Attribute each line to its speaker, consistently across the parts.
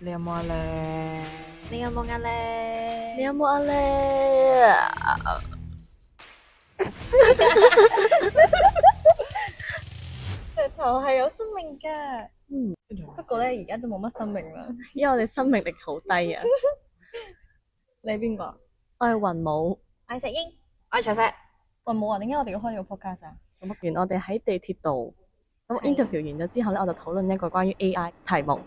Speaker 1: 你有冇壓力？
Speaker 2: 你有冇壓力？
Speaker 3: 你有冇壓力？
Speaker 2: 石頭係有生命㗎，不過咧而家都冇乜生命啦。
Speaker 3: 因為我哋生命力好低啊！
Speaker 2: 你係邊個？
Speaker 3: 我係雲母，
Speaker 2: 我係石英。
Speaker 1: 我係長石。
Speaker 2: 雲母啊，點解我哋要開呢個 podcast 啊？
Speaker 3: 原來我哋喺地鐵度咁 interview 完咗之後咧，我就討論一個關於 AI 題目。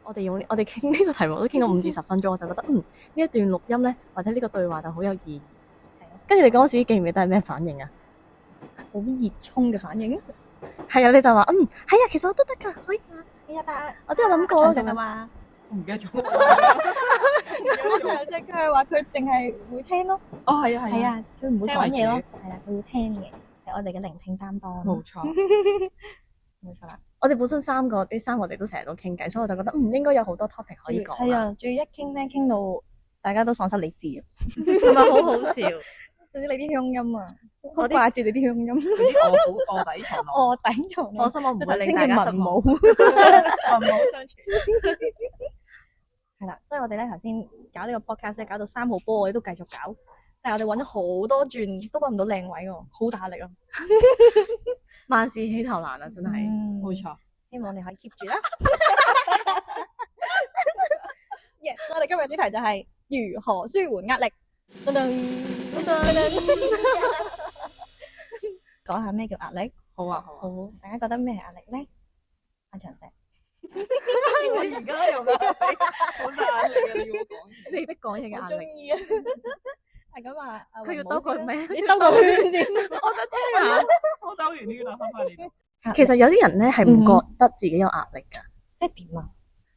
Speaker 3: 我哋傾呢個題目都傾咗5至10分鐘，我就覺得呢一段錄音咧，或者呢個對話就好有意義。跟住你嗰時記唔記得係咩反應啊？
Speaker 2: 好熱衷嘅反應。
Speaker 3: 係啊，你就話係啊，其實我都得㗎，可以啊。
Speaker 2: 係啊，但
Speaker 3: 我都有諗過
Speaker 2: 長石就話，
Speaker 1: 我唔記得咗。
Speaker 2: 長石佢係話佢淨係會聽咯。
Speaker 1: 哦，係啊，
Speaker 2: 係啊，佢唔會講嘢咯。
Speaker 1: 聽為
Speaker 2: 係啊，佢會聽嘅，係我哋嘅聆聽擔當。
Speaker 1: 冇錯。
Speaker 2: 冇錯啦。
Speaker 3: 我哋本身三個我哋都成日都傾偈，所以我就覺得應該有好多 topic 可以講。
Speaker 2: 係啊，仲要一傾咧，傾到大家都喪失理智啊！
Speaker 3: 係咪好好笑？
Speaker 2: 總之你啲鄉音啊，好掛住你啲鄉音。
Speaker 1: 臥底藏龍。
Speaker 2: 臥底藏龍。
Speaker 3: 放心，我唔會令大家失望。
Speaker 2: 文武相傳。係啦，所以我哋咧頭先搞呢個 podcast 搞到3號波，我哋都繼續搞，但係我哋揾咗好多轉，都揾唔到靚位喎，好大壓力啊！
Speaker 3: 萬事起頭難啊，真係。
Speaker 1: 冇錯。
Speaker 2: 希望你可以 keep 住啦。Yes，我哋今日主題就係如何舒緩壓力。噔噔噔噔。講下咩叫壓力？
Speaker 1: 好啊，好啊。
Speaker 2: 好，大家覺得咩係壓力咧？阿長石。
Speaker 1: 我而家用嘅好大壓力啊！你要我講。
Speaker 3: 被逼講嘢嘅壓力。
Speaker 2: 意啊。係咁話，
Speaker 3: 佢要兜個咩？
Speaker 2: 你兜個圈先。
Speaker 3: 我想聽下。
Speaker 1: 我兜完呢個啦，翻返嚟。
Speaker 3: 其實有啲人咧係唔覺得自己有壓力㗎，
Speaker 2: 即係點啊？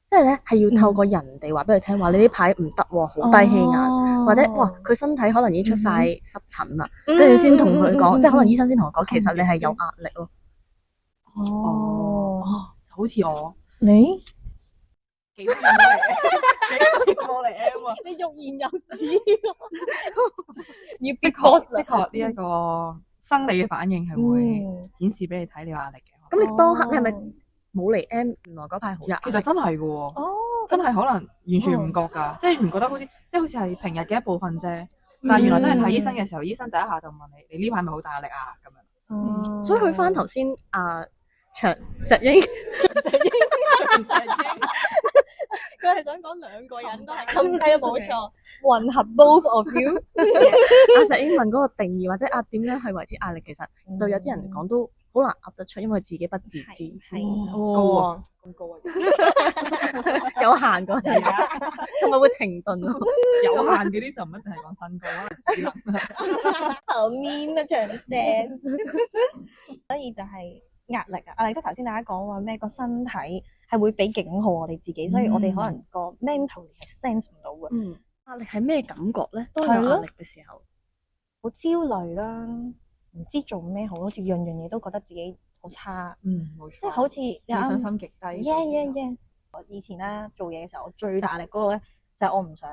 Speaker 3: 即係咧係要透過人哋話俾佢聽，話你呢排唔得喎，好低氣壓，或者哇佢身體可能已經出晒濕疹啦，跟住先同佢講，即係可能醫生先同佢講，其實你係有壓力咯。
Speaker 1: 哦，好似我
Speaker 2: 你
Speaker 1: 幾個月嚟，幾個月過嚟 M 啊！
Speaker 2: 你欲言又止，要
Speaker 1: 的
Speaker 2: because
Speaker 1: 確呢一個生理嘅反應係會顯示俾你睇你有壓力嘅。
Speaker 3: 咁你當刻你係咪冇嚟 M？原來嗰排好壓力。
Speaker 1: 其實真係嘅喎，真係可能完全唔覺㗎，即係唔覺得好似係平日嘅一部分啫。但係原來真係睇醫生嘅時候，醫生第一下就問你：你呢排係咪好大壓力啊？咁樣。
Speaker 3: 所以佢翻頭先長石英。
Speaker 2: 佢係想講兩個人都係咁低，冇錯，混合 both of you。
Speaker 3: 阿石英問嗰個定義或者點樣去維持壓力，其實對有啲人嚟講都好難噏得出，因為自己不自知。
Speaker 2: 係
Speaker 1: 高啊，咁高啊！
Speaker 3: 有限嗰啲，同埋會停頓咯。
Speaker 1: 有限嗰啲就唔一定係講身高，可能智能。
Speaker 2: 後面啊長石，所以就係壓力啊！壓力即係頭先大家講話咩個身體係會俾警號我哋自己，所以我哋可能個 mental 係 sense 唔到嘅。
Speaker 3: 壓力係咩感覺咧？當有壓力嘅時候，
Speaker 2: 好焦慮啦，唔知做咩好，好似樣樣嘢都覺得自己好差。
Speaker 1: 冇錯。
Speaker 2: 即係好似
Speaker 1: 自信心極低。
Speaker 2: yeah。我以前咧做嘢嘅時候，我最大壓力嗰個咧就係我唔想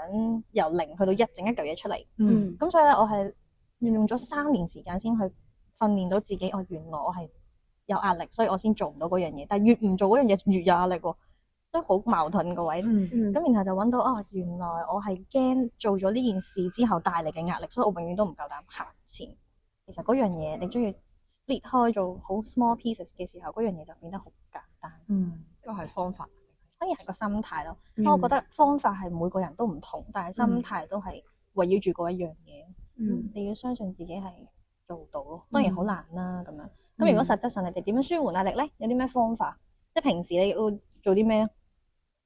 Speaker 2: 由0去到1整一嚿嘢出嚟。咁所以咧，我係用咗3年時間先去訓練到自己。原來我係有壓力，所以我先做唔到嗰樣嘢。但係越唔做嗰樣嘢，越有壓力喎，所以好矛盾個位。咁然後就揾到原來我係驚做咗呢件事之後帶嚟嘅壓力，所以我永遠都唔夠膽行前。其實嗰樣嘢你中意 split 開做好 small pieces 嘅時候，嗰樣嘢就變得好簡單。
Speaker 1: 都係方法。
Speaker 2: 反而係個心態咯。我覺得方法係每個人都唔同，但係心態都係圍繞住嗰一樣嘢。你要相信自己係做到咯。當然好難啦咁樣。咁如果實質上你哋點樣舒緩壓力咧？有啲咩方法？即係平時你要做啲咩？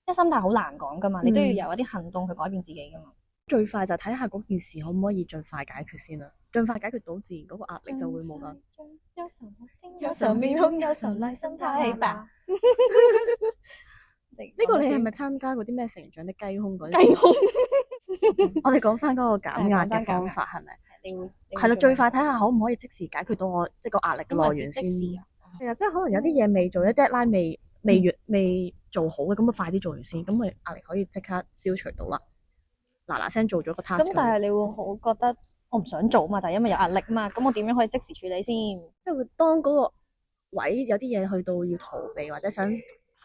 Speaker 2: 即係心態好難講噶嘛，你都要有一啲行動去改變自己噶嘛。
Speaker 3: 最快就睇下嗰件事可唔可以盡快解決先啦。盡快解決到，自然嗰個壓力就會冇啦。
Speaker 2: 有時候面空，有時候內心太氣白。
Speaker 3: 呢個你係咪參加嗰啲咩成長的雞胸嗰啲？
Speaker 2: 雞胸。
Speaker 3: 我哋講翻嗰個減壓嘅方法係咪？係啦，最快睇下可唔可以即時解決到我即係個壓力嘅來源先。係啊，即係可能有啲嘢未做，一 deadline 未做好嘅，咁啊快啲做完先，咁佢壓力可以即刻消除到啦。嗱聲做咗個 task。
Speaker 2: 咁但係你會好覺得我唔想做嘛，就係因為有壓力嘛。咁我點樣可以即時處理先？
Speaker 3: 即係會當嗰個位有啲嘢去到要逃避或者想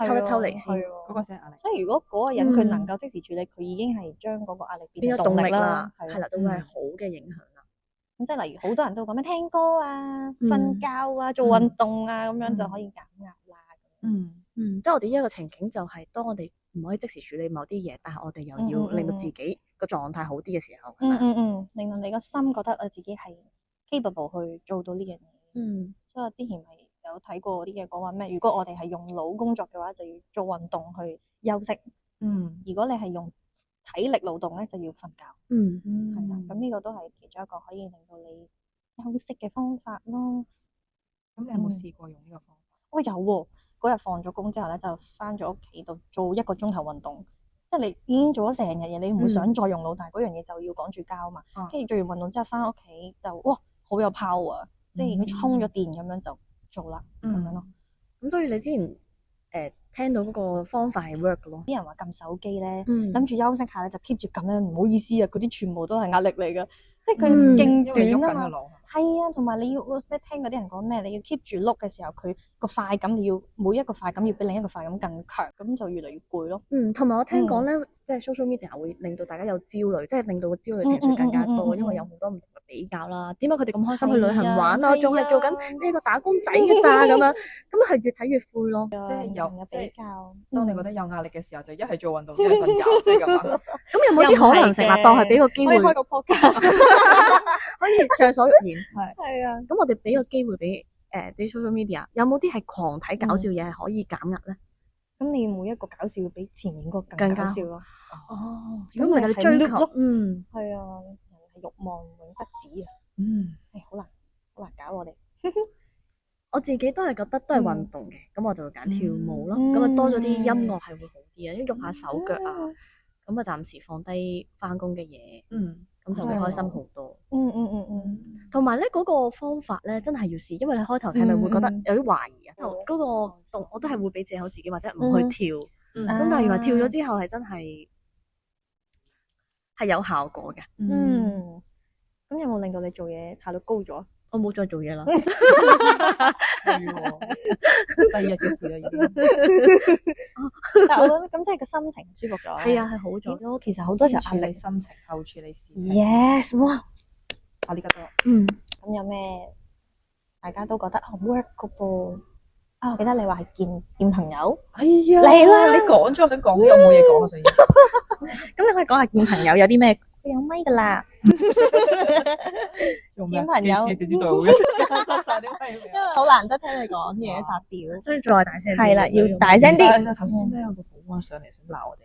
Speaker 3: 抽一抽離先。
Speaker 1: 嗰個先係壓力。
Speaker 2: 所以如果嗰個人佢能夠即時處理，佢已經係將嗰個壓力變
Speaker 3: 變咗動
Speaker 2: 成動力啦
Speaker 3: 力啦，，
Speaker 2: 係
Speaker 3: 係啦，就會係好嘅影響啦。
Speaker 2: 咁即係例如好多人都講咩聽歌啊、瞓覺啊、做運動啊咁樣就可以減壓啦。
Speaker 3: 即係我哋呢一個情景就係當我哋唔可以即時處理某啲嘢，但係我哋又要令到自己個狀態好啲嘅時候，係咪？
Speaker 2: 令到你個心覺得自己係 capable 去做到呢樣嘢。所以我之前咪有睇過啲嘢講話咩？如果我哋係用腦工作嘅話，就要做運動去休息。如果你係用體力勞動咧，就要瞓覺。係啦，咁呢個都係其中一個可以令到你休息嘅方法咯。
Speaker 1: 咁你有冇試過用呢個方法？
Speaker 2: 我有喎，嗰日放咗工之後咧，就翻咗屋企度做1個鐘頭運動。即係你已經做咗成日嘢，你唔會想再用腦，但係嗰樣嘢就要趕住交嘛。跟住做完運動之後翻屋企就哇好有 power，即係已經充咗電咁樣就做啦咁樣咯。
Speaker 3: 咁所以你之前聽到嗰個方法係 work 嘅咯。
Speaker 2: 啲人話撳手機咧，諗住休息下咧就 keep 住撳咧，唔好意思啊，嗰啲全部都係壓力嚟噶，即係佢勁短啊嘛。係啊，同埋你要咩聽嗰啲人講咩？你要 keep 住碌嘅時候，佢個快感你要每一個快感要比另一個快感更強，咁就越嚟越攰咯。
Speaker 3: 同埋我聽講咧，即係 social media 會令到大家有焦慮，即係令到個焦慮情緒更加多，因為有好多唔同嘅比較啦。點解佢哋咁開心去旅行玩啊？仲係做緊呢個打工仔嘅咋咁樣？咁係越睇越灰咯。
Speaker 1: 即係有
Speaker 2: 嘅比較。
Speaker 1: 當你覺得有壓力嘅時候，就一係做運動，一係瞓覺，即係咁啊。
Speaker 3: 咁有冇啲可能性啊？當係俾個機會，
Speaker 2: 可以開個 podcast，
Speaker 3: 可以暢所欲言。
Speaker 2: 係啊。
Speaker 3: 咁我哋俾個機會俾啲 social media，有冇啲係狂睇搞笑嘢係可以減壓咧？
Speaker 2: 咁你每一個搞笑要比前面嗰個更搞笑咯。
Speaker 3: 如果唔係就追求，
Speaker 2: 係啊，人係慾望永不止啊。好難搞我哋。
Speaker 3: 我自己都係覺得都係運動嘅，咁我就會揀跳舞咯。咁啊多咗啲音樂係會好啲啊，因為喐下手腳啊，咁啊暫時放低翻工嘅嘢，咁就會開心好多。同埋咧嗰個方法咧真係要試，因為你開頭係咪會覺得有啲懷疑啊？嗰個動我都係會俾借口自己或者唔去跳，咁但係原來跳咗之後係真係有效果嘅。
Speaker 2: 咁有冇令到你做嘢效率高咗？
Speaker 3: 我冇再做嘢啦。
Speaker 1: 係喎，第二日嘅事啦已經。
Speaker 2: 但係我覺得咁即係個心情舒服咗。
Speaker 3: 係啊，係好咗
Speaker 2: 咯。其實好多時候壓力
Speaker 1: 心情後處理事情。
Speaker 2: Yes， 哇！
Speaker 1: 啊呢個多。
Speaker 2: 咁有咩大家都覺得好 work 嘅噃？啊，我記得你話係見朋友。
Speaker 1: 哎呀，
Speaker 2: 嚟啦！
Speaker 1: 你講咗，我想講，有冇嘢講啊？所以。
Speaker 2: 咁你可以講下見朋友有啲咩？佢有咪噶啦。見朋友
Speaker 1: 知道嘅，
Speaker 2: 因為好難得聽你講嘢發表，
Speaker 3: 所以再大聲啲。
Speaker 2: 係啦，要大聲啲。
Speaker 1: 頭先咧有個保安上嚟想鬧我哋，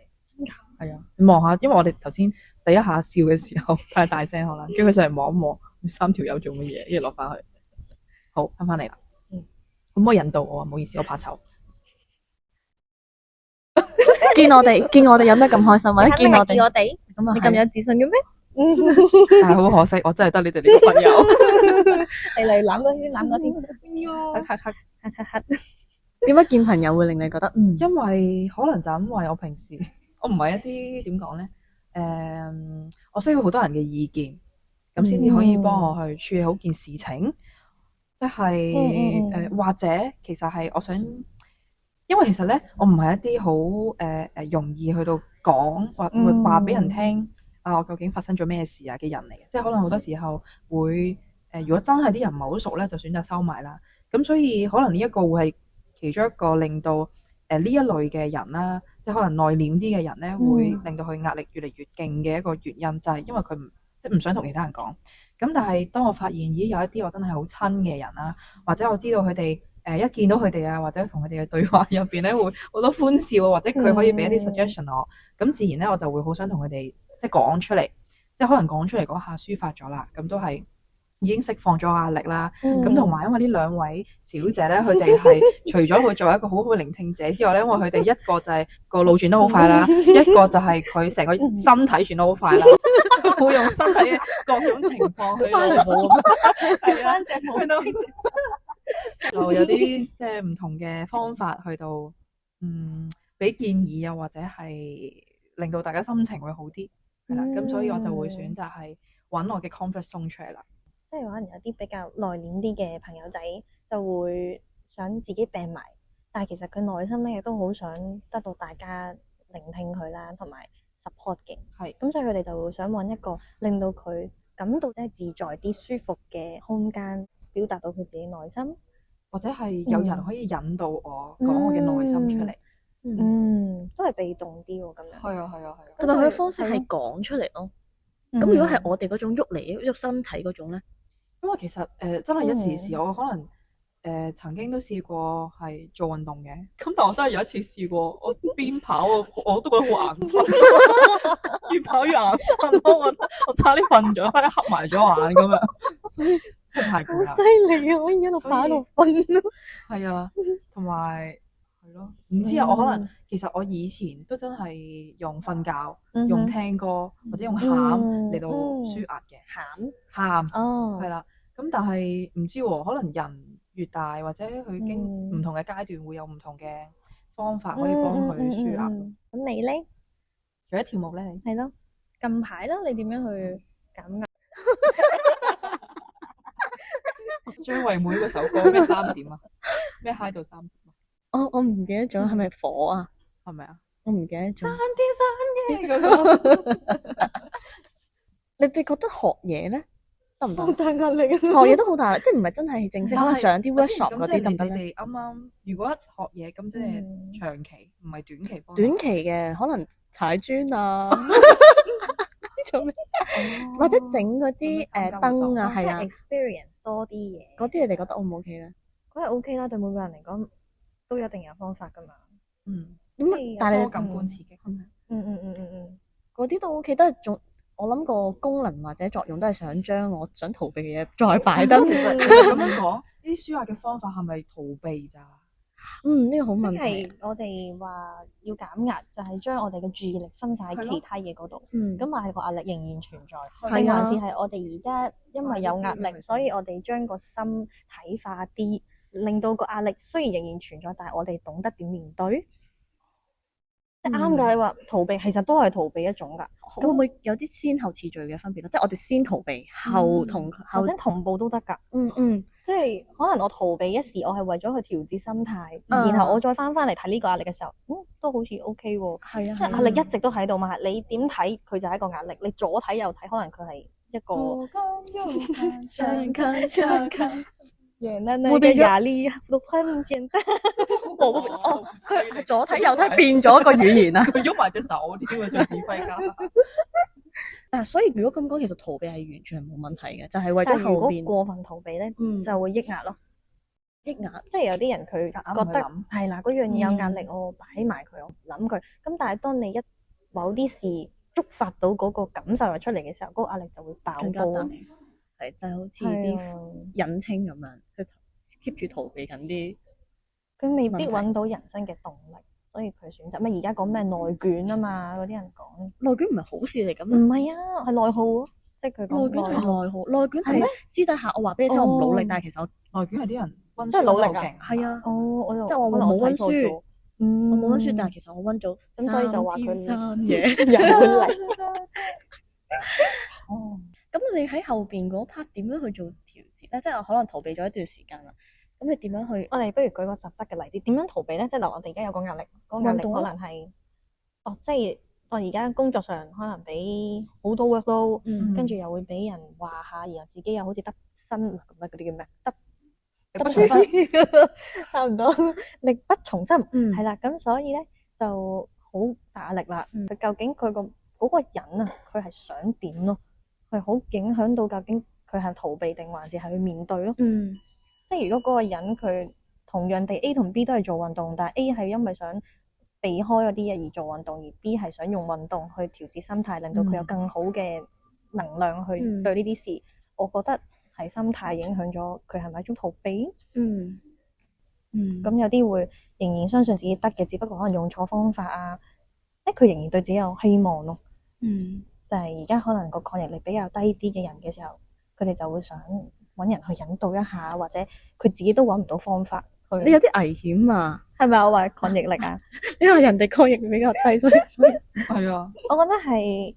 Speaker 1: 係啊，你望下，因為我哋頭先第一下笑嘅時候太大聲可能，跟住佢上嚟望一望，3條友做乜嘢，跟住落翻去。好，翻嚟啦。可唔可以引導我啊？唔好意思，我怕醜。
Speaker 3: 見我哋有咩咁開心？或者見我哋，
Speaker 2: 咁啊，你咁有自信嘅咩？
Speaker 1: 但係好可惜，我真係得你哋呢個朋友。
Speaker 2: 你嚟攬我先。
Speaker 3: 點解見朋友會令你覺得
Speaker 1: 因為可能就因為我平時我唔係一啲點講咧，我需要好多人嘅意見，咁先至可以幫我去處理好件事情。即係或者其實係我想，因為其實咧我唔係一啲好容易去到講或會話俾人聽啊，我究竟發生咗咩事啊嘅人嚟嘅，即係可能好多時候會如果真係啲人唔係好熟咧，就選擇收埋啦。咁所以可能呢一個會係其中一個令到呢一類嘅人啦，即係可能內斂啲嘅人咧，會令到佢壓力越嚟越勁嘅一個原因，就係因為佢即係唔想同其他人講。咁但係當我發現咦有一啲我真係好親嘅人啦，或者我知道佢哋一見到佢哋啊，或者同佢哋嘅對話入邊咧會好多歡笑啊，或者佢可以俾一啲 suggestion 我，咁自然咧我就會好想同佢哋即係講出嚟，即係可能講出嚟嗰下抒發咗啦，咁都係已經釋放咗壓力啦。咁同埋因為呢兩位小姐咧，佢哋係除咗會做一個好好嘅聆聽者之外咧，因為佢哋一個就係個腦轉得好快啦，一個就係佢成個身體轉得好快啦，會用身體嘅各種情況去係啦，去到就有啲即係唔同嘅方法去到俾建議啊，或者係令到大家心情會好啲係啦。咁所以我就會選擇係揾我嘅 comfort zone 出嚟啦。
Speaker 2: 即係可能有啲比較內斂啲嘅朋友仔就會想自己病埋，但係其實佢內心咧亦都好想得到大家聆聽佢啦，同埋 support 嘅。
Speaker 1: 係
Speaker 2: 咁所以佢哋就會想揾一個令到佢感到即係自在啲、舒服嘅空間，表達到佢自己內心。
Speaker 1: 或者係有人可以引導我講我嘅內心出嚟。
Speaker 2: 都係被動啲喎咁樣。
Speaker 1: 係啊係啊係啊。
Speaker 3: 同埋佢嘅方式係講出嚟咯。咁如果係我哋嗰種喐嚟喐身體嗰種咧，
Speaker 1: 因為其實真係一時時，我可能曾經都試過係做運動嘅，咁但我真係有一次試過，我邊跑我都覺得好眼瞓，越跑越眼瞓咯，我差啲瞓咗，差啲合埋咗眼咁樣，所以真係太攰啦。
Speaker 2: 好犀利啊！可以一路跑一路瞓咯。
Speaker 1: 係啊，同埋係咯，唔知啊，我可能其實我以前都真係用瞓覺、用聽歌或者用喊嚟到舒壓嘅，喊係啦。咁但係唔知喎，可能人越大或者佢經唔同嘅階段會有唔同嘅方法可以幫佢舒壓。
Speaker 2: 咁你咧？
Speaker 1: 除咗跳舞咧，你
Speaker 2: 係咯，近排啦，你點樣去減壓？
Speaker 1: 張惠妹嗰首歌咩3點啊？咩 high 到3點啊？
Speaker 3: 我唔記得咗係咪火啊？
Speaker 1: 係咪啊？
Speaker 3: 我唔記得咗。
Speaker 1: 3點嗰個。
Speaker 3: 你哋覺得學嘢咧得唔得？
Speaker 2: 好大壓力啊！
Speaker 3: 學嘢都好大，即係唔係真係正式，可能上啲 workshop 嗰啲得唔得咧？
Speaker 1: 你哋啱啱如果學嘢咁即係長期，唔係短期幫。
Speaker 3: 短期嘅可能踩磚啊，做咩？或者整嗰啲燈啊，係啊
Speaker 2: ，experience 多啲嘢。
Speaker 3: 嗰啲你哋覺得 O 唔 OK 咧？
Speaker 2: 嗰係 OK 啦，對每個人嚟講都一定有方法噶嘛。
Speaker 3: 咁但係
Speaker 1: 多感官刺激。
Speaker 3: 嗰啲都 OK，都係仲我諗個功能或者作用都係想將我想逃避嘅嘢再擺得。
Speaker 1: 其實咁樣講，呢啲舒壓嘅方法係咪逃避咋？
Speaker 3: 呢個好問題。
Speaker 2: 即係我哋話要減壓，就係將我哋嘅注意力分晒喺其他嘢嗰度。咁但係個壓力仍然存在。定還是係我哋而家因為有壓力，所以我哋將個心睇化啲，令到個壓力雖然仍然存在，但係我哋懂得點面對。啱㗎，你話逃避其實都係逃避一種㗎。
Speaker 3: 咁會唔會有啲先後次序嘅分別咧？即係我哋先逃避，後
Speaker 2: 或者同步都得㗎。即係可能我逃避一時，我係為咗去調節心態，然後我再翻嚟睇呢個壓力嘅時候，都好似 OK 喎。
Speaker 3: 係啊，
Speaker 2: 即係壓力一直都喺度嘛。你點睇佢就係一個壓力，你左睇右睇，可能佢係一個
Speaker 3: 上看。
Speaker 2: 會變咗壓力都很簡單。
Speaker 3: 佢係左睇右睇變咗一個語言啊！
Speaker 1: 佢喐埋隻手添啊，做指揮家。
Speaker 3: 但係所以如果咁講，其實逃避係完全係冇問題嘅，就係為咗後邊。
Speaker 2: 如果過分逃避咧，就會抑壓咯。抑壓，即係有啲人佢覺得係啦，嗰樣嘢有壓力，我擺埋佢，我諗佢。咁但係當你某啲事觸發到嗰個感受出嚟嘅時候，嗰個壓力就會爆煲。
Speaker 3: 係就係好似啲引擎咁樣，佢 keep 住逃避緊啲，
Speaker 2: 佢未必揾到人生嘅動力，所以佢選擇咩？而家講咩內卷啊嘛，嗰啲人講
Speaker 3: 內卷唔係好事嚟㗎咩？
Speaker 2: 唔係啊，係內耗咯，即係佢講
Speaker 3: 內卷係內耗，內卷係私底下我話俾你聽，我唔努力，但係其實我
Speaker 1: 內卷係啲人溫
Speaker 2: 即係努力
Speaker 1: 勁，
Speaker 3: 係啊，
Speaker 2: 即
Speaker 3: 係我冇溫書，我冇溫書，但係其實我溫咗，
Speaker 2: 咁所以就話佢
Speaker 3: 3嘢
Speaker 2: 又嚟。
Speaker 3: 咁你喺後邊嗰 part 點樣去做調節咧？即係可能逃避咗一段時間啦。咁你點樣去？
Speaker 2: 我哋不如舉個實質嘅例子，點樣逃避咧？即係我哋而家有個壓力，嗰個壓力可能係即係我而家工作上可能俾好多 workload，跟住又會俾人話下，然後自己又好似得身咁嗰啲叫咩？得不從心，差唔多力不從心。係啦，咁所以咧就好大壓力啦。佢究竟佢嗰個人啊，佢係想點咯？係好影響到究竟佢係逃避定還是係去面對咯。即係如果嗰個人佢同樣地 A 同 B 都係做運動，但係 A 係因為想避開嗰啲嘢而做運動，而 B 係想用運動去調節心態，令到佢有更好嘅能量去對呢啲事。我覺得係心態影響咗佢係咪一種逃避？咁有啲會仍然相信自己得嘅，只不過可能用錯方法啊。佢仍然對自己有希望咯。就係而家可能個抗逆力比較低啲嘅人嘅時候，佢哋就會想揾人去引導一下，或者佢自己都揾唔到方法去。
Speaker 3: 你有啲危險啊？
Speaker 2: 係咪我話抗逆力啊？
Speaker 3: 因為人哋抗逆力比較低，所以
Speaker 1: 係啊。
Speaker 2: 我覺得係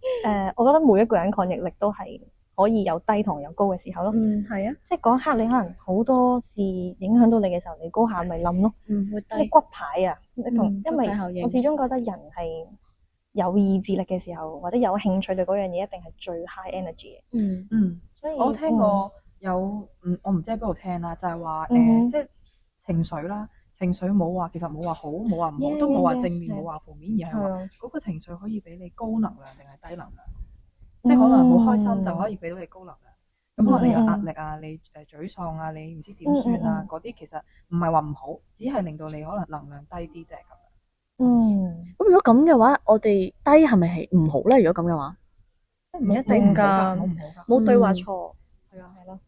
Speaker 2: 我覺得每一個人抗逆力都係可以有低同有高嘅時候咯。
Speaker 3: 係啊，
Speaker 2: 即係嗰一刻你可能好多事影響到你嘅時候，你嗰下咪冧咯。
Speaker 3: 會
Speaker 2: 即係骨牌啊，你同因為
Speaker 3: 骨牌效應
Speaker 2: 我始終覺得人係有意志力嘅時候，或者有興趣對嗰樣嘢，一定係最 high energy 嘅。所以
Speaker 1: 我聽過有我唔知喺邊度聽啦，就係話即係情緒啦，情緒冇話其實冇話好冇話唔好，都冇話正面冇話負面，而係話嗰個情緒可以俾你高能量定係低能量。即係可能好開心就可以俾到你高能量，咁可能你有壓力啊，你沮喪啊，你唔知點算啊，嗰啲其實唔係話唔好，只係令到你可能能量低啲啫咁樣。
Speaker 3: 咁如果咁嘅話，我哋低係咪係唔好咧？如果咁嘅話，
Speaker 2: 唔一定㗎，冇對話錯。係啊，係咯。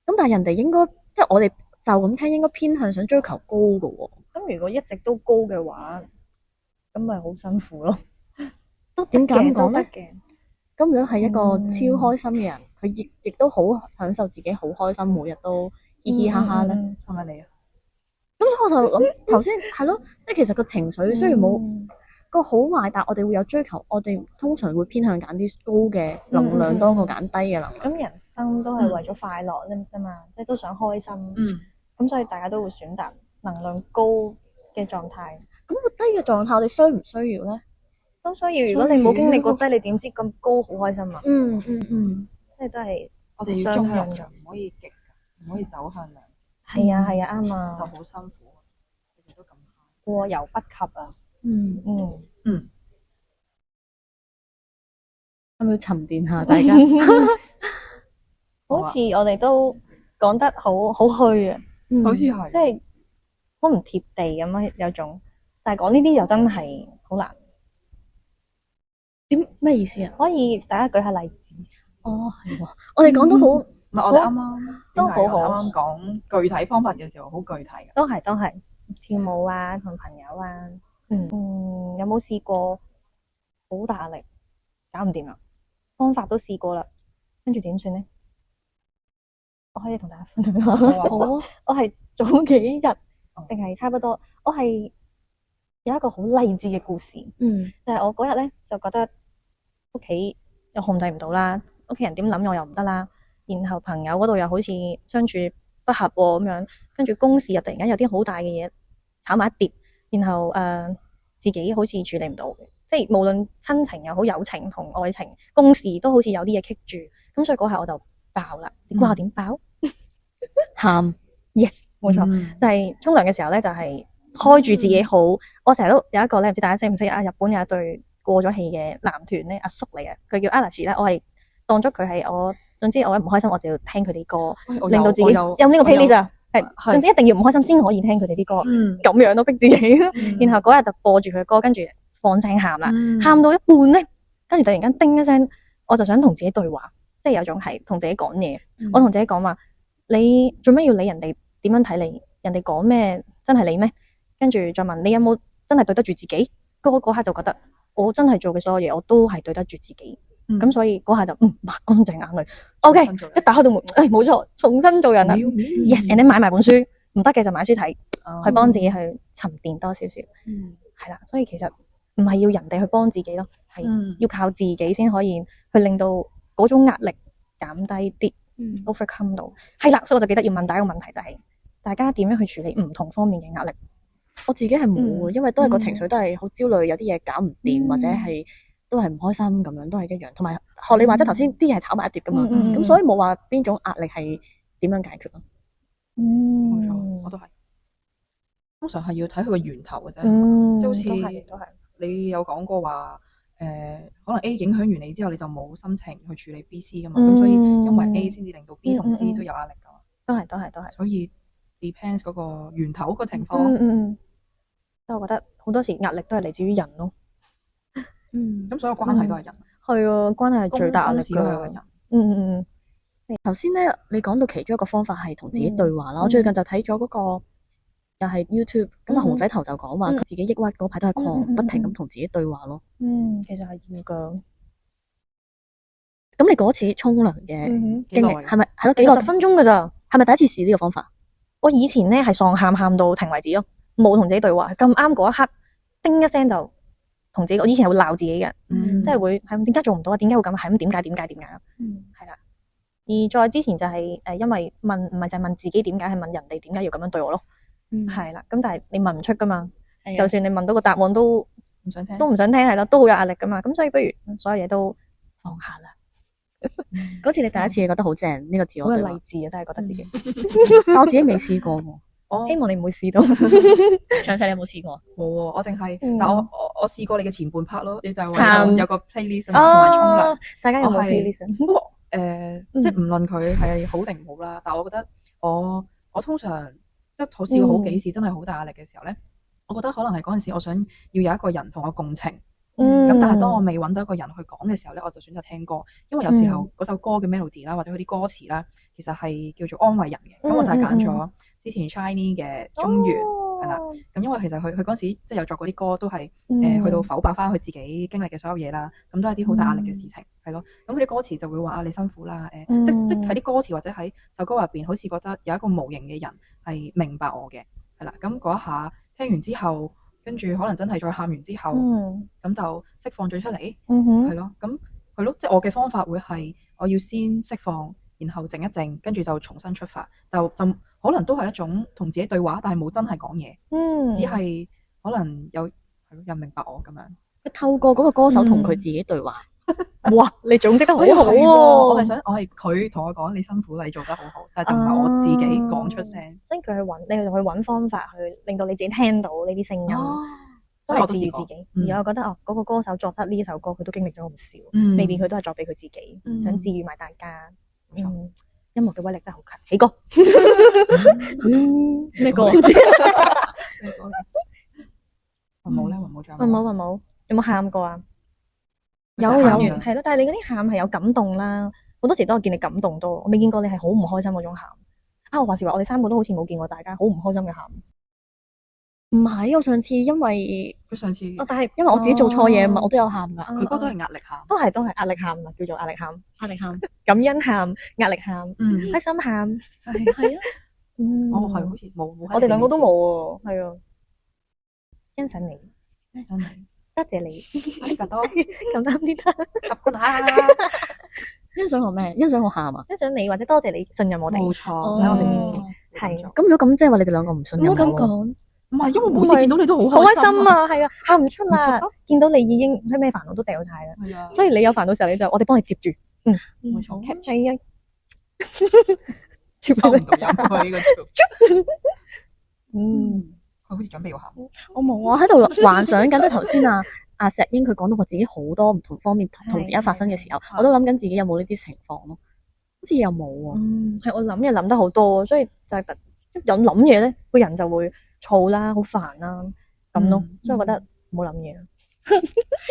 Speaker 3: 咁但係人哋應該即係我哋就咁聽，應該偏向想追求高㗎喎。
Speaker 2: 咁如果一直都高嘅話，咁咪好辛苦咯。
Speaker 3: 點解咁講咧？
Speaker 2: 都得嘅。
Speaker 3: 咁如果係一個超開心嘅人，佢亦都好享受自己好開心，每日都嘻嘻哈哈咧，
Speaker 1: 係咪你啊？
Speaker 3: 咁所以我就諗頭先係咯，即係其實個情緒雖然冇個好壞，但係我哋會有追求，我哋通常會偏向揀啲高嘅能量多過揀低嘅能量。
Speaker 2: 咁人生都係為咗快樂咧啫嘛，即係都想開心。咁所以大家都會選擇能量高嘅狀態。
Speaker 3: 咁個低嘅狀態，我哋需唔需要咧？
Speaker 2: 咁所以如果你冇經歷過低，你點知咁高好開心啊？即係都係
Speaker 1: 我哋要中庸嘅，唔可以極，唔可以走向兩。
Speaker 2: 係啊係啊，啱啊。就
Speaker 1: 好辛苦，其實都咁
Speaker 2: 過猶不及啊。
Speaker 3: 係咪要沉澱下大家？
Speaker 2: 好似我哋都講得好虛啊，
Speaker 1: 好似係，
Speaker 2: 即係好唔貼地咁樣有種。但係講呢啲又真係好難。
Speaker 3: 點咩意思啊？
Speaker 2: 可以大家舉下例子。
Speaker 3: 哦，係喎，我哋講到好，
Speaker 1: 唔係我哋啱啱
Speaker 2: 都好好。
Speaker 1: 啱啱講具體方法嘅時候，好具體嘅。
Speaker 2: 都係跳舞啊，同朋友啊。有冇試過好大壓力，搞唔掂啦？方法都試過啦，跟住點算咧？我可以同大家分享下。
Speaker 3: 好，
Speaker 2: 我係早幾日定係差不多，我係有一個好勵志嘅故事。就係我嗰日咧就覺得屋企又控制唔到啦，屋企人點諗我又唔得啦，然後朋友嗰度又好似相處不合咁樣，跟住公事又突然間有啲好大嘅嘢炒埋一碟，然後自己好似處理唔到，即係無論親情又好，友情同愛情，公事都好似有啲嘢棘住，咁所以嗰下我就爆啦。你估下我點爆？
Speaker 3: 喊
Speaker 2: yes 冇錯，但係沖涼嘅時候咧就係開住自己好。我成日都有一個咧，唔知大家識唔識啊？日本有一對過咗氣嘅男團咧，阿叔嚟嘅，佢叫 Arashi 咧，我係當咗佢係我，總之我一唔開心我就要聽佢哋歌，令到自己有呢個 playlist 啊，係總之一定要唔開心先可以聽佢哋啲歌，咁樣咯，逼自己。然後嗰日就播住佢嘅歌，跟住放聲喊啦，喊到一半咧，跟住突然間叮一聲，我就想同自己對話，即係有種係同自己講嘢。我同自己講話：你做咩要理人哋點樣睇你？人哋講咩真係你咩？跟住再問你有冇真係對得住自己？嗰刻就覺得我真係做嘅所有嘢，我都係對得住自己。咁所以嗰下就抹乾淨眼淚。OK，一打開到門，冇錯，重新做人啦。Yes，and then 買埋本書，唔得嘅就買書睇，去幫自己去沉澱多少少。係啦，所以其實唔係要人哋去幫自己咯，係要靠自己先可以去令到嗰種壓力減低啲，overcome 到。係啦，所以我就記得要問大家一個問題，就係大家點樣去處理唔同方面嘅壓力？
Speaker 3: 我自己係冇嘅，因為都係個情緒都係好焦慮，有啲嘢搞唔掂，或者係都係唔開心咁樣，都係一樣。同埋學你話齋頭先啲嘢係炒埋一碟噶嘛，咁所以冇話邊種壓力係點樣解決咯。
Speaker 1: 冇錯，我都係。通常係要睇佢個源頭嘅啫，即係好似
Speaker 2: 都係
Speaker 1: 你有講過話，可能 A 影響完你之後，你就冇心情去處理 B、C 噶嘛，咁所以因為 A 先至令到 B 同 C 都有壓力噶嘛。
Speaker 2: 都係。
Speaker 1: 所以 depends 嗰個源頭個情況。
Speaker 2: 所以我覺得好多時壓力都係嚟自於人咯。
Speaker 1: 咁所有關係都係人。
Speaker 2: 係啊，關係係最大壓力㗎。
Speaker 3: 頭先咧，你講到其中一個方法係同自己對話啦。我最近就睇咗嗰個又係 YouTube，咁啊熊仔頭就講話佢自己抑鬱嗰排都係狂不停咁同自己對話咯。
Speaker 2: 其實係要㗎。
Speaker 3: 咁你嗰次沖涼嘅經歷係咪係咯？幾耐？
Speaker 2: 10分鐘㗎咋？
Speaker 3: 係咪第一次試呢個方法？
Speaker 2: 我以前咧係喪喊到停為止咯，冇同自己對話。咁啱嗰一刻，叮一聲就同自己。我以前係會鬧自己嘅，即係會係點解做唔到啊？點解會咁？係咁點解？係啦。而再之前就係因為問唔係就係問自己點解，係問人哋點解要咁樣對我咯。係啦，咁但係你問唔出噶嘛，就算你問到個答案都
Speaker 1: 唔想聽，
Speaker 2: 係咯，都好有壓力噶嘛。咁所以不如所有嘢都放下啦。
Speaker 3: 嗰次你第一次覺得好正呢個自
Speaker 2: 好有
Speaker 3: 我對話，
Speaker 2: 勵志啊，真係覺得自己。
Speaker 3: 但我自己未試過喎。
Speaker 2: 希望你唔會試到。
Speaker 3: 詳細你有冇試過？
Speaker 1: 冇喎，我淨係，
Speaker 2: 嗯
Speaker 1: 但我試過你嘅前半 part 咯，你就係
Speaker 2: 喊
Speaker 1: 話有個 playlist 啊嘛，同埋沖涼。
Speaker 2: 哦，大家有冇
Speaker 1: 我係
Speaker 2: playlist？
Speaker 1: 不過即係唔論佢係好定唔好啦，但係我覺得我通常即係我試過好幾次真係好大壓力嘅時候咧，我覺得可能係嗰陣時我想要有一個人同我共情。咁但係當我未揾到一個人去講嘅時候咧，我就選擇聽歌，因為有時候嗰首歌嘅 melody 啦，或者佢啲歌詞啦，其實係叫做安慰人嘅。咁我就係揀咗之前 Shiny 嘅《中原》係啦。咁因為其實佢嗰陣時即係有作嗰啲歌都係去到剖白翻佢自己經歷嘅所有嘢啦，咁都係啲好大壓力嘅事情係咯。咁佢啲歌詞就會話啊你辛苦啦，即喺啲歌詞或者喺首歌入邊，好似覺得有一個無形嘅人係明白我嘅係啦。咁嗰一下聽完之後。跟住可能真係再喊完之後，咁就釋放咗出嚟，係咯，咁係咯，即係我嘅方法會係我要先釋放，然後靜一靜，跟住就重新出發，就可能都係一種同自己對話，但係冇真係講嘢，只係可能有人明白我咁樣。
Speaker 3: 佢透過嗰個歌手同佢自己對話，
Speaker 2: 哇！你總結得好好喎，
Speaker 1: 我係佢同我講你辛苦啦，你做得好好，但係就唔係我自己講出聲。
Speaker 2: 所以佢你去揾方法去令到你自己聽到呢啲聲音，都係治愈自己。而我覺得嗰個歌手作得呢首歌，佢都經歷咗咁少，未必佢都係作俾佢自己，想治愈埋大家。音樂嘅威力真係好強，起歌咩歌？
Speaker 1: 冇咧，冇唱。
Speaker 2: 冇，有冇喊過啊？有係咯，但係你嗰啲喊係有感動啦，好多時都係見你感動多，我未見過你係好唔開心嗰種喊。啊，我話時話，我哋三個都好似冇見過大家好唔開心嘅喊。
Speaker 3: 唔係，我上次因為
Speaker 1: 佢上次，
Speaker 3: 但係因為我自己做錯嘢嘛，我都有喊噶。
Speaker 1: 佢嗰都係壓力喊，
Speaker 2: 都係壓力喊啊，叫做壓力喊，感恩喊，壓力喊，開心喊，係啊，
Speaker 1: 我係好似冇，
Speaker 2: 我哋兩個都冇喎，係啊，欣賞你，
Speaker 1: 真係。
Speaker 2: 多謝你，
Speaker 1: ありがとう
Speaker 2: 咁啱啲得，
Speaker 1: 合管下。
Speaker 3: 欣賞我咩？欣賞我喊啊？
Speaker 2: 欣賞你或者多謝你信任我哋，
Speaker 1: 冇錯喺我哋面前
Speaker 2: 係。
Speaker 3: 咁如果咁，即係話你哋兩個唔信任我。
Speaker 2: 唔好咁講，
Speaker 1: 唔係因為每次見到你都
Speaker 2: 好開心啊，係啊，喊唔出啦，見到你已經咩煩惱都掉晒啦，
Speaker 1: 係啊，
Speaker 2: 所以你有煩惱嘅時候，你就我哋幫你接住，
Speaker 1: 冇錯，
Speaker 2: 係啊，
Speaker 1: 收唔到音佢呢個條，佢好似準備要喊。
Speaker 3: 我冇啊，喺度幻想緊，即係頭先阿石英佢講到我自己好多唔同方面同時間發生嘅時候，我都諗緊自己有冇呢啲情況咯，好似又冇喎。
Speaker 2: 係我諗嘢諗得好多，所以就係有諗嘢咧，個人就會燥啦，好煩啦咁咯，所以我覺得唔好諗嘢。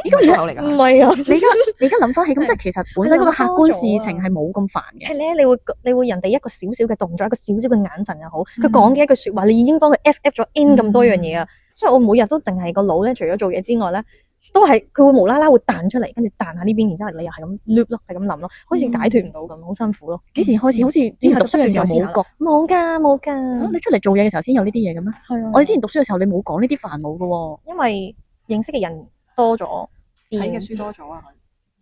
Speaker 1: 依家係口嚟㗎，
Speaker 2: 唔係啊！
Speaker 3: 你而家諗翻起咁，即係其實本身嗰個客觀事情係冇咁煩嘅。
Speaker 2: 係咧，你會人哋一個小小嘅動作，一個小小嘅眼神又好，佢講嘅一句説話，你已經幫佢 FF 咗 N 咁多樣嘢啊！所以我每日都淨係個腦咧，除咗做嘢之外咧，都係佢會無啦啦會彈出嚟，跟住彈下呢邊，然之後你又係咁 loop 咯，係咁諗咯，好似解脫唔到咁，好辛苦咯。
Speaker 3: 幾時開始？好似之前讀書嘅時候冇覺，
Speaker 2: 冇㗎。
Speaker 3: 你出嚟做嘢嘅時候先有呢啲嘢嘅咩？
Speaker 2: 係啊。
Speaker 3: 我哋之前讀書嘅時候，你冇講呢啲煩惱㗎喎。
Speaker 2: 因為認識嘅人多咗，
Speaker 1: 睇嘅書多咗啊，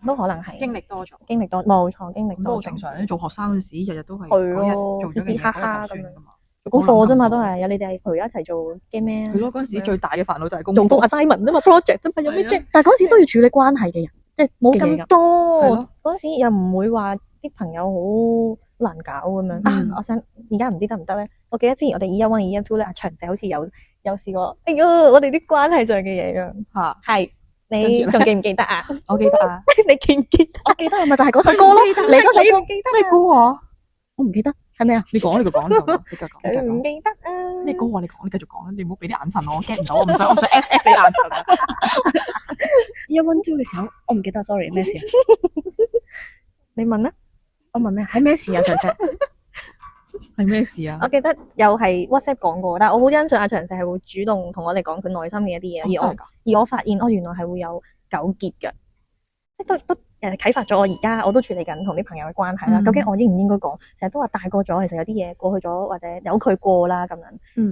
Speaker 2: 都可能係
Speaker 1: 經歷多咗，
Speaker 2: 冇錯，經歷
Speaker 1: 咁都好
Speaker 2: 多咗。
Speaker 1: 正常。做學生嗰時，日日都係
Speaker 2: 係咯
Speaker 1: 嗰日做咗嘅嘢
Speaker 2: 嘻哈哈
Speaker 1: 嗰日就算㗎嘛。
Speaker 2: 做功課啫嘛，都係有你哋係陪佢一齊做嘅咩？
Speaker 1: 係咯，嗰陣時最大嘅煩惱就係功
Speaker 2: 做
Speaker 1: 課。
Speaker 2: assignment 啫嘛，project 啫嘛，有咩啫？
Speaker 3: 但係嗰陣時都要處理關係嘅人，即係
Speaker 2: 冇咁多。
Speaker 1: 係咯
Speaker 2: 嗰陣時又唔會話啲朋友好難搞咁樣。啊，我想而家唔知得唔得咧？我記得之前我哋 Year 1、Year 2咧，阿長姐好似有試過。哎呀，我哋啲關係上嘅嘢㗎。
Speaker 1: 嚇，
Speaker 2: 係你仲記唔記得啊？
Speaker 1: 我記得啊，
Speaker 2: 你記唔記得？
Speaker 3: 我記得咪就係嗰首歌咯。你嗰首歌
Speaker 2: 記得
Speaker 1: 咩歌啊？
Speaker 3: 我唔記得係咩啊？
Speaker 1: 你講，你繼續講，你繼續講，你繼續
Speaker 2: 佢唔
Speaker 1: 講。
Speaker 2: 記得啊？
Speaker 1: 咩歌啊？你講，你繼續講啦，你唔好俾啲眼神我，get 唔到，我唔想 FF 你眼神啊。
Speaker 3: Year 1、2嘅時候，我唔記得，sorry，咩事啊？
Speaker 2: 你問啦。
Speaker 3: 我問咩？係咩事啊？長石
Speaker 1: 係咩事啊？
Speaker 2: 我記得又係 WhatsApp 講過，但係我好欣賞阿長石係會主動同我哋講佢內心嘅一啲嘢，而我發現原來係會有糾結嘅，即係都啟發咗我而家我都處理緊同啲朋友嘅關係啦。究竟我應唔應該講？成日都話大個咗，其實有啲嘢過去咗或者由佢過啦咁樣。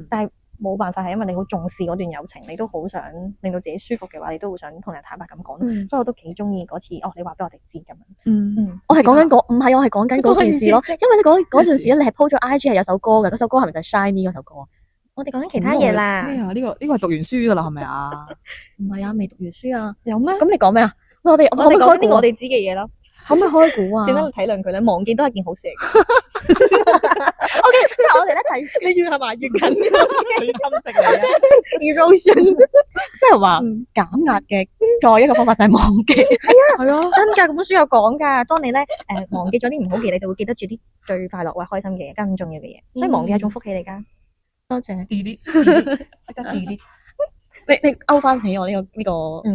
Speaker 2: 但係冇辦法係因為你好重視嗰段友情，你都好想令到自己舒服嘅話，你都會想同人坦白咁講。所以我都幾中意嗰次，你話俾我哋知咁樣。
Speaker 3: 我係講緊唔係，我係講緊嗰件事咯。因為你嗰陣時咧，你係 po 咗 IG 係有首歌嘅，嗰首歌係咪就係 Shiny 嗰首歌？
Speaker 2: 我哋講緊其他嘢啦。
Speaker 1: 咩啊？呢個係讀完書噶啦，係咪啊？
Speaker 3: 唔係啊，未讀完書啊。
Speaker 2: 有咩？
Speaker 3: 咁你講咩啊？我哋
Speaker 2: 講啲我哋知嘅嘢咯。
Speaker 3: 可唔可以開估啊？
Speaker 2: 算啦，體諒佢啦，忘記都係件好事嚟嘅。
Speaker 3: OK，即係我哋咧睇，
Speaker 2: 你越係話越緊，
Speaker 1: 你侵蝕你啊
Speaker 2: erosion，
Speaker 3: 即係話減壓嘅再一個方法就係忘記。
Speaker 1: 係啊，
Speaker 2: 真㗎，嗰本書有講㗎。當你咧忘記咗啲唔好嘅嘢，你就會記得住啲最快樂或開心嘅嘢，更重要嘅嘢。所以忘記係一種福氣嚟㗎。
Speaker 3: 多謝。
Speaker 1: delete，即刻 delete。
Speaker 3: 你勾翻起我呢個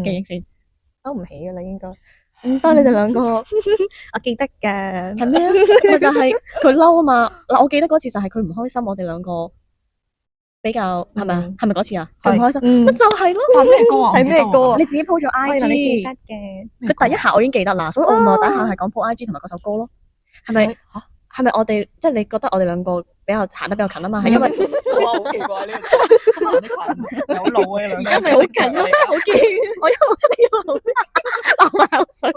Speaker 3: 記憶先，
Speaker 2: 勾唔起㗎啦，應該。
Speaker 3: 唔得，你哋兩個，
Speaker 2: 我記得㗎。
Speaker 3: 係咩啊？咪就係佢嬲啊嘛。嗱，我記得嗰次就係佢唔開心，我哋兩個比較係咪啊？係咪嗰次啊？佢唔開心，咪就係咯。
Speaker 1: 係咩歌啊？
Speaker 2: 係咩歌啊？
Speaker 3: 你自己 po 咗
Speaker 2: 你記
Speaker 3: IG，
Speaker 2: 得嘅。
Speaker 3: 佢第一下我已經記得啦，所以我咪第一下係講 po IG 同埋嗰首歌咯。係咪？係咪我哋即係你覺得我哋兩個比較行得比較近啊嘛？係因為
Speaker 1: 哇，好奇怪呢個有路啊，兩個
Speaker 2: 而家咪好近咯，好驚。
Speaker 3: 我因為呢個流埋口水，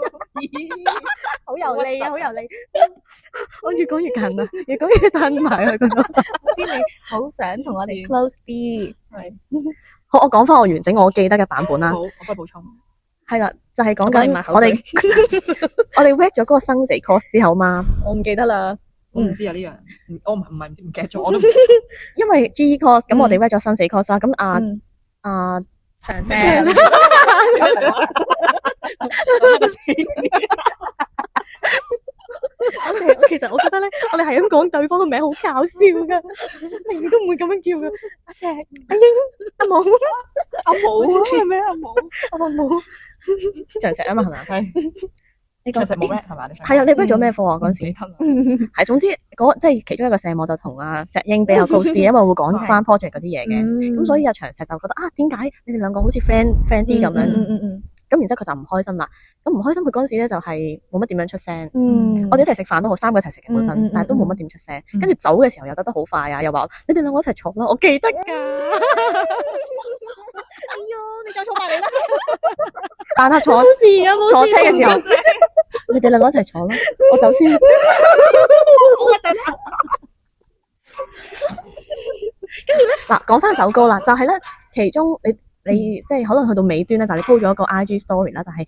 Speaker 2: 好油膩啊，好油膩。
Speaker 3: 我越講越近啊，越講越褪埋去嗰個。
Speaker 2: 我知你好想同我哋 close 啲。係。
Speaker 3: 好，我講翻我完整我記得嘅版本啦。
Speaker 1: 好，我不補充。
Speaker 3: 係啦，就係講緊我哋我哋 read 咗嗰個生死 course 之後嘛。
Speaker 2: 我唔記得啦。
Speaker 1: 我唔知啊呢樣，我唔係唔知唔記得咗，我都
Speaker 3: 因為 GE course 咁我哋 read 咗生死 course 啦，咁
Speaker 2: 長
Speaker 1: 咩？
Speaker 2: 其實我覺得咧，我哋係咁講對方個名好搞笑噶，平時都唔會咁樣叫噶。阿石、阿英、阿毛、阿毛係咩？阿毛、阿毛、
Speaker 3: 長石啊嘛，係咪啊？
Speaker 1: 係。
Speaker 3: 你講
Speaker 1: 其實冇 read 係嘛？
Speaker 3: 係啊，你 read 咗咩課啊？嗰陣時
Speaker 1: 記得啦。
Speaker 3: 係總之即係其中一個社網就同阿石英比較 close 啲，因為會講翻 project 嗰啲嘢嘅，咁所以阿長石就覺得點解你哋兩個好似 friend 啲咁樣？咁然之後佢就唔開心啦。咁唔開心，佢嗰陣時咧就係冇乜點樣出聲。我哋一齊食飯都好，三個一齊食嘅本身，但係都冇乜點出聲。跟住走嘅時候又走得好快啊，又話你哋兩個一齊坐啦，我記得㗎。
Speaker 2: 哎喲，你再坐埋嚟啦！
Speaker 3: 但係坐車嘅時候，你哋兩個一齊坐啦，我走先。跟住咧，嗱，講翻首歌啦，就係咧，其中你即係可能去到尾端咧，就係你 po 咗一個 IG story 啦，就係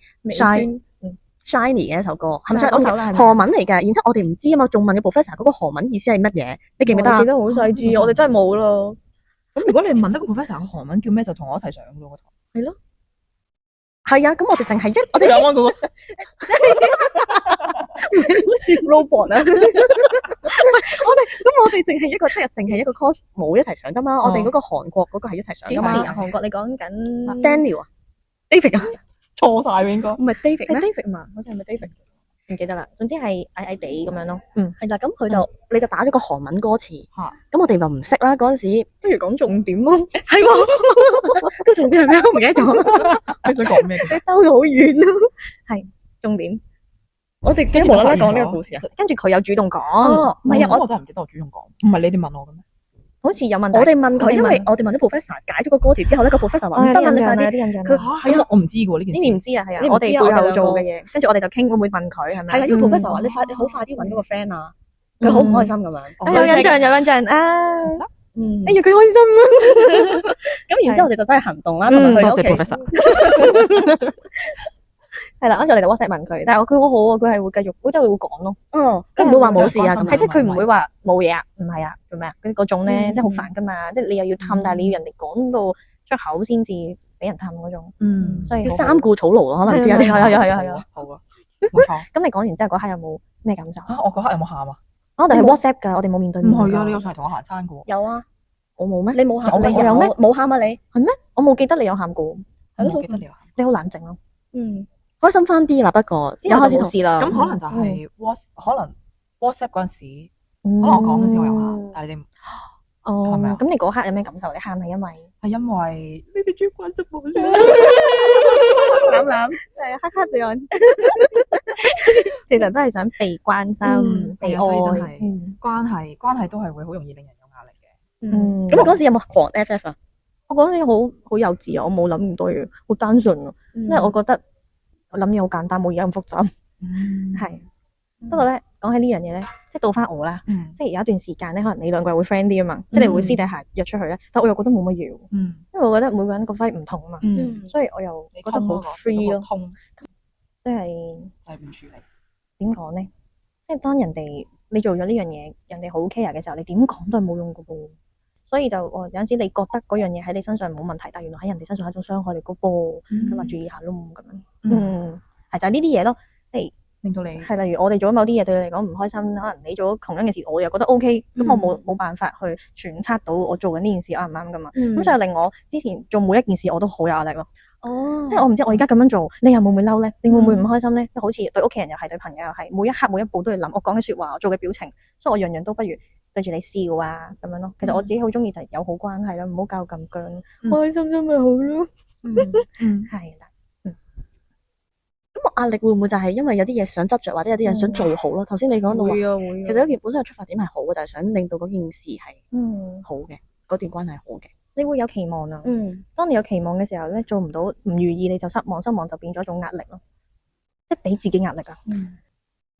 Speaker 3: Shiny 嘅一首歌，係咪就係嗰首啦？韓文嚟嘅，然之後我哋唔知啊嘛，仲問嘅 professor 嗰個韓文意思係乜嘢？你記唔記得啊？
Speaker 2: 記得好細緻，我哋真係冇咯。
Speaker 1: 咁如果你問得個 professor 個韓文叫咩，就同我一齊上咯。
Speaker 2: 係咯，
Speaker 3: 係啊，咁我哋淨係我哋
Speaker 1: 上嗰個
Speaker 2: robot 啊！
Speaker 3: 我哋淨係一個即係淨係一個 course 冇一齊上噶嘛？我哋嗰個韓國嗰個係一齊上噶嘛？
Speaker 2: 韓國你講緊
Speaker 3: Daniel 啊 ，David 啊，
Speaker 1: 錯晒應該。
Speaker 3: 唔係 David 咩
Speaker 2: ？David 嘛，好似係咪 David？唔記得啦。總之係矮矮地咁樣咯。
Speaker 3: 係啦，咁佢你就打咗個韓文歌詞，咁我哋就唔識啦嗰陣時。
Speaker 2: 不如講重點咯。
Speaker 3: 係喎，個重點係咩？我唔記得咗。
Speaker 1: 你想講咩？
Speaker 2: 你兜到好遠咯。係重點。
Speaker 3: 我哋記得無啦啦講呢個故事啊。
Speaker 2: 跟住佢有主動講。
Speaker 3: 唔係啊，
Speaker 1: 我真係唔記得我主動講。唔係你哋問我嘅咩？
Speaker 2: 好似有問
Speaker 3: 我哋問佢，因為我哋問咗 professor 解咗個歌詞之後咧，個 professor 話唔得啦，你快啲。佢
Speaker 1: 係啊，我唔知嘅喎呢件事。
Speaker 2: 你唔知啊？係啊，我哋背後做嘅嘢，跟住我哋就傾會唔會問佢係咪？
Speaker 3: 係啦，因為 professor 話你好快啲揾嗰個 friend 啊，佢好唔開心咁樣。
Speaker 2: 有印象啊！哎呀，佢開心啊！
Speaker 3: 咁然之後我哋就真係行動啦，同埋去屋企。
Speaker 1: 多謝 professor。
Speaker 2: 係啦，跟住我哋就 WhatsApp 問佢，但係佢好好啊，佢係會繼續，佢真係會講咯。
Speaker 3: 佢唔會話冇事啊，
Speaker 2: 係即係佢唔會話冇嘢啊，唔係啊，做咩啊？嗰種咧，即係好煩噶嘛，即係你又要氹，但係你要人哋講到出口先至俾人氹嗰種。所以
Speaker 3: 要三顧草廬咯，可能啲人
Speaker 2: 係啊，
Speaker 1: 好啊，冇錯。
Speaker 2: 咁你講完之後嗰刻有冇咩感受？
Speaker 1: 我嗰刻有冇喊啊？
Speaker 2: 我哋係 WhatsApp 㗎，我哋冇面對面。
Speaker 1: 唔係啊，你有上嚟同我行山嘅喎。
Speaker 3: 有啊，我冇咩？你冇喊？
Speaker 2: 你有咩？
Speaker 3: 冇喊啊？你
Speaker 2: 係咩？我冇記得你有喊過。
Speaker 1: 係咯，記得你有喊。
Speaker 2: 你好冷靜咯。
Speaker 3: 開心翻啲啦，不過
Speaker 2: 之後就冇事啦。
Speaker 1: 咁可能就係可能 WhatsApp 嗰陣時，可能我講嗰陣時我有喊，但係你哋係咪啊？
Speaker 2: 咁你嗰刻有咩感受？你喊係因為
Speaker 1: 你哋最關心我啦。
Speaker 3: 諗
Speaker 2: 係黑黑地岸，其實都係想被關心、被愛。
Speaker 1: 所以真係關係都係會好容易令人有壓力嘅。
Speaker 3: 咁你嗰陣時有冇狂 FF 啊？
Speaker 2: 我嗰陣時好幼稚啊，我冇諗咁多嘢，好單純啊，因為我覺得我諗嘢好簡單，冇而家咁複雜。係，不過咧講起呢樣嘢咧，即係到翻我啦，即係有一段時間咧，可能你兩個人會 friend 啲啊嘛，即係你會私底下約出去咧，但我又覺得冇乜嘢，因為我覺得每個人個 vibe 唔同啊嘛，所以我又覺得好 free 咯，即係
Speaker 1: 唔處理。
Speaker 2: 點講咧？即係當人哋你做咗呢樣嘢，人哋好 care 嘅時候，你點講都係冇用噶噃。所以就有陣時你覺得嗰樣嘢喺你身上冇問題，但原來喺人哋身上係一種傷害嚟噶噃，咁啊注意下咯咁樣。係就係呢啲嘢咯，即係
Speaker 1: 令到你
Speaker 2: 係例如我哋做咗某啲嘢對你嚟講唔開心，可能你做咗同樣嘅事，我又覺得 OK，咁我冇辦法去揣測到我做緊呢件事啱唔啱噶嘛。咁所以令我之前做每一件事我都好有壓力咯。即係我唔知我而家咁樣做，你又會唔會嬲咧？你會唔會唔開心咧？好似對屋企人又係，對朋友又係，每一刻每一步都要諗我講嘅說話，我做嘅表情，所以我樣樣都不如對住你笑啊咁樣咯。其實我自己好中意就係友好關係啦，唔好搞咁僵，開心心咪好咯。係啦。
Speaker 3: 咁我壓力會唔會就係因為有啲嘢想執着，或者有啲嘢想做好咯？頭先你講到話，其實一件本身嘅出發點係好嘅，就係想令到嗰件事係好嘅，嗰段關係好嘅。
Speaker 2: 你會有期望啊。當你有期望嘅時候咧，做唔到唔如意你就失望，失望就變咗一種壓力咯，即係俾自己壓力啊。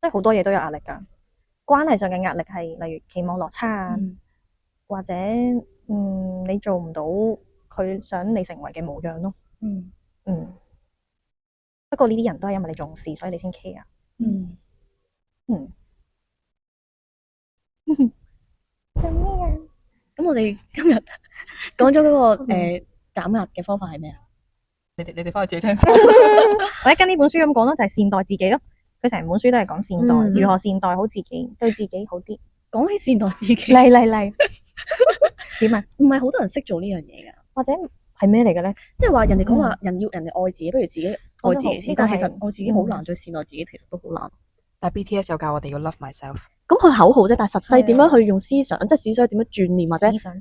Speaker 2: 即係好多嘢都有壓力噶，關係上嘅壓力係例如期望落差啊，或者你做唔到佢想你成為嘅模樣咯。不過呢啲人都係因為你重視，所以你先 care。做咩啊？
Speaker 3: 咁我哋今日講咗嗰個減壓嘅方法係咩啊？
Speaker 1: 你哋翻去自己聽。
Speaker 2: 或者跟呢本書咁講咯，就係善待自己咯。佢成本書都係講善待，如何善待好自己，對自己好啲。
Speaker 3: 講起善待自己，
Speaker 2: 嚟點啊？
Speaker 3: 唔係好多人識做呢樣嘢噶，
Speaker 2: 或者係咩嚟嘅咧？
Speaker 3: 即係話人哋講話人要人哋愛自己，不如自己愛自己先。但係其實愛自己好難，再善待自己其實都好難。
Speaker 1: 但係 BTS 有教我哋要 love myself。
Speaker 3: 咁佢口號啫，但係實際點樣去用思想，即係思想點樣鍛煉或者
Speaker 2: 思想。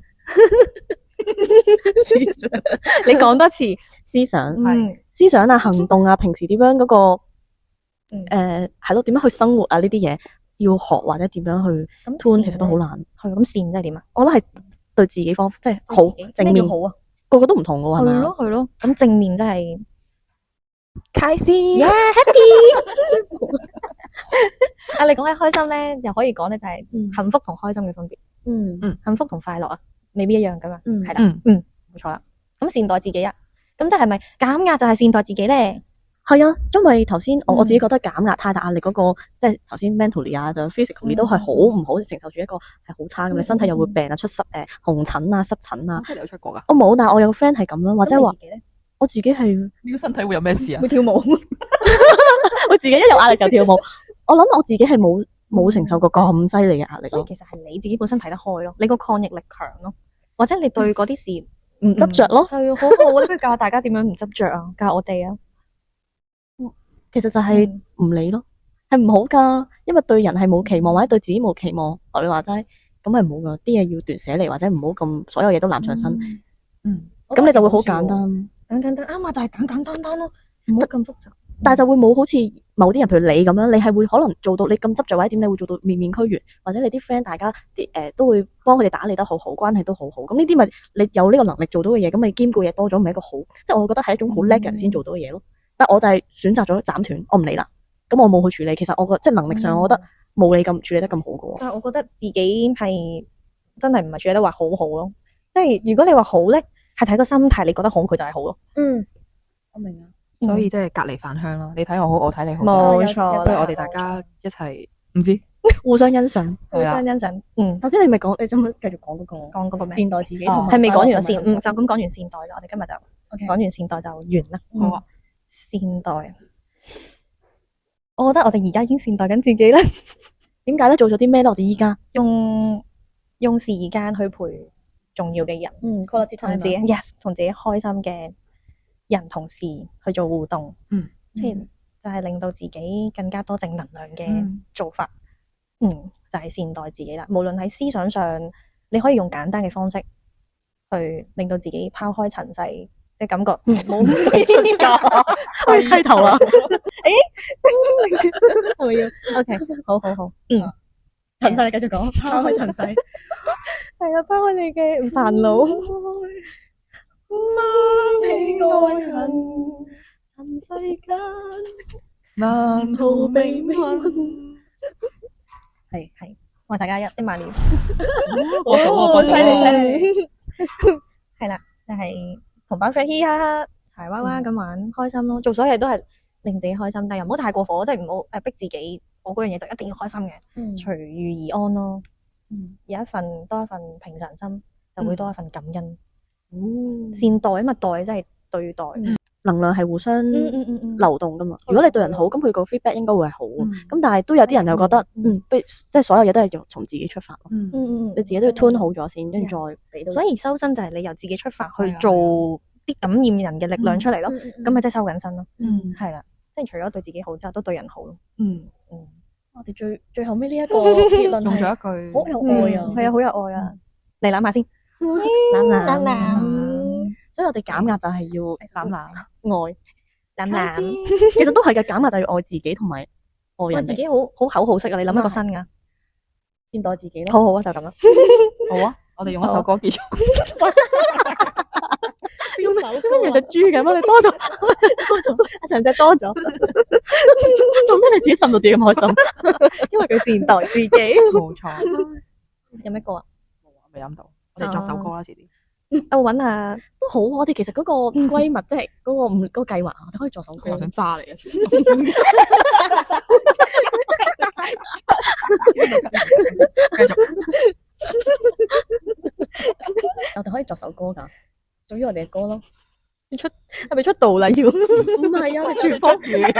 Speaker 2: 你講多次
Speaker 3: 思想，思想啊，行動啊，平時點樣嗰個係咯，點樣去生活啊？呢啲嘢要學或者點樣去 tune，其實都好難。
Speaker 2: 係咁善即係點啊？
Speaker 3: 我覺得係對自己方即係好正面
Speaker 2: 好啊，
Speaker 3: 個個都唔同噶喎，係咪啊？
Speaker 2: 係咯。咁正面即係
Speaker 1: 開心
Speaker 2: ，happy。啊，你講起開心咧，又可以講咧就係幸福同開心嘅分別。幸福同快樂啊，未必一樣噶嘛。係啦，冇錯啦。咁善待自己啊，咁即係咪減壓就係善待自己咧？
Speaker 3: 係啊，因為頭先我自己覺得減壓太大壓力嗰個，即係頭先 mentally 啊，就 physically 都係好唔好，承受住一個係好差咁，你身體又會病啊，出紅疹啊、濕疹啊。
Speaker 1: 你有出過噶？
Speaker 3: 我冇，但係我有個 friend 係咁樣，或者話我自己係
Speaker 1: 呢個身體會有咩事啊？
Speaker 2: 會跳舞。
Speaker 3: 我自己一有壓力就跳舞。我諗我自己係冇承受過咁犀利嘅壓力咯。
Speaker 2: 其實係你自己本身睇得開咯，你個抗逆力強咯，或者你對嗰啲事
Speaker 3: 唔執着咯。
Speaker 2: 係啊，好好啊！你不如教大家點樣唔執着啊？教我哋啊。
Speaker 3: 其實就係唔理咯，係唔好噶，因為對人係冇期望，或者對自己冇期望，學你話齋咁係冇噶，啲嘢要斷捨離，或者唔好咁所有嘢都攬上身。咁你就會好簡單，
Speaker 2: 簡單啱啊，就係簡單單咯，唔好咁複雜。
Speaker 3: 但係就會冇好似某啲人，譬如你咁樣，你係會可能做到你咁執着或者點，你會做到面面俱圓，或者你啲 friend 大家都會幫佢哋打理得好好，關係都好好。咁呢啲咪你有呢個能力做到嘅嘢，咁你兼顧嘢多咗，咪一個好，即係我覺得係一種好叻嘅人先做到嘅嘢咯。但我就係選擇咗斬斷，我唔理啦。咁我冇去處理，其實我覺即係能力上，我覺得冇你咁處理得咁好嘅喎。
Speaker 2: 但係我覺得自己係真係唔係處理得話好好咯。即係如果你話好咧，係睇個心態，你覺得好佢就係好咯。
Speaker 3: 我明啊。
Speaker 1: 所以即係隔離飯香咯，你睇我好，我睇你好。
Speaker 2: 冇錯，
Speaker 1: 不如我哋大家一齊唔知
Speaker 3: 互相欣賞，
Speaker 2: 互相欣賞。
Speaker 3: 頭先你咪講，你想唔想繼續講嗰個
Speaker 2: 咩？
Speaker 3: 善待自己，
Speaker 2: 係未講完就善，就咁講完善待啦。我哋今日就講完善待就完啦。
Speaker 1: 好啊。
Speaker 2: 善待，我覺得我哋而家已經善待緊自己啦。
Speaker 3: 點解咧？做咗啲咩咧？我哋依家
Speaker 2: 用時間去陪重要嘅人，同自己同自己開心嘅人同事去做互動，即係就係令到自己更加多正能量嘅做法。就係善待自己啦。無論喺思想上，你可以用簡單嘅方式去令到自己拋開塵世嘅感覺，冇
Speaker 3: 開頭啊！
Speaker 2: 我要 OK，好，
Speaker 3: 陳世你繼續講，拋開陳世。
Speaker 2: 係啊，拋開你嘅煩惱，
Speaker 3: 翻起愛恨，塵世間
Speaker 1: 難逃命運。
Speaker 2: 係，哇！大家一萬年，
Speaker 1: 我
Speaker 2: 犀利。係啦，就係同班 friend 嘻嘻哈哈、柴娃娃咁玩，開心咯。做所有嘢都係令自己開心，但係又唔好太過火，即係唔好逼自己。我嗰樣嘢就一定要開心嘅，隨遇而安咯。有多一份平常心，就會多一份感恩。善待啊嘛，待即係對待。
Speaker 3: 能量係互相流動噶嘛。如果你對人好，咁佢個 feedback 應該會係好啊。咁但係都有啲人又覺得，即係所有嘢都係要從自己出發咯。你自己都要 tune 好咗先，跟住再俾到。
Speaker 2: 所以修身就係你由自己出發去做啲感染人嘅力量出嚟咯。咁咪即係修緊身咯。係啦，即係除咗對自己好之後，都對人好咯。
Speaker 3: 我哋最後尾呢一個結論
Speaker 1: 用咗一句
Speaker 3: 好有愛啊，
Speaker 2: 係啊，好有愛啊。嚟攬下先，攬。
Speaker 3: 所以我哋減壓就係要
Speaker 1: 攬
Speaker 3: 愛，
Speaker 2: 攬。
Speaker 3: 其實都係嘅，減壓就要愛自己同埋愛
Speaker 2: 我
Speaker 3: 人哋。
Speaker 2: 自己好口號式啊！你諗一個新噶，
Speaker 3: 善待自己咯。
Speaker 2: 好好啊，就咁啦。
Speaker 1: 好啊，我哋用一首歌結束。
Speaker 3: 邊首？有隻豬咁啊！你多咗，
Speaker 2: 阿長隻多咗，
Speaker 3: 做咩你自己氹到自己咁開心？
Speaker 2: 因為佢善待自己。
Speaker 1: 冇錯。
Speaker 2: 有咩歌啊？
Speaker 1: 未諗到，我哋作首歌啦，遲啲。
Speaker 2: 我揾下
Speaker 3: 都好。我哋其實嗰個閨蜜，即係嗰個計劃，我哋可以作首歌。
Speaker 1: 我想揸你啊！繼續。
Speaker 3: 我哋可以作首歌噶，屬於我哋嘅歌咯。
Speaker 2: 係咪出道啦？要
Speaker 3: 唔係啊，你全方位啊！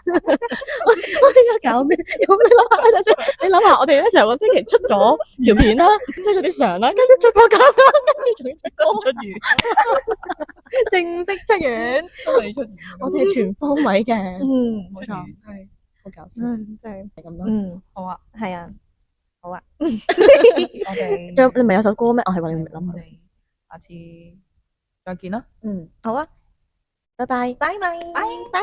Speaker 3: 我而家搞咩？咁你諗下先，你諗下，我哋咧上個星期出咗條片啦，出咗啲相啦，跟住出podcast啦，跟住仲要出歌
Speaker 1: 出院，
Speaker 2: 正式出院，
Speaker 1: 未出院。
Speaker 3: 我哋係全方位嘅，
Speaker 2: 冇錯，係
Speaker 3: 好搞笑，
Speaker 2: 真係
Speaker 3: 係咁咯。
Speaker 1: 好啊，
Speaker 2: 係啊，好啊。
Speaker 1: 我哋
Speaker 3: 仲有你咪有首歌咩？我係話你諗下，
Speaker 1: 我哋下次再見啦。
Speaker 2: 好啊，
Speaker 3: 拜拜。
Speaker 2: 拜拜，拜拜。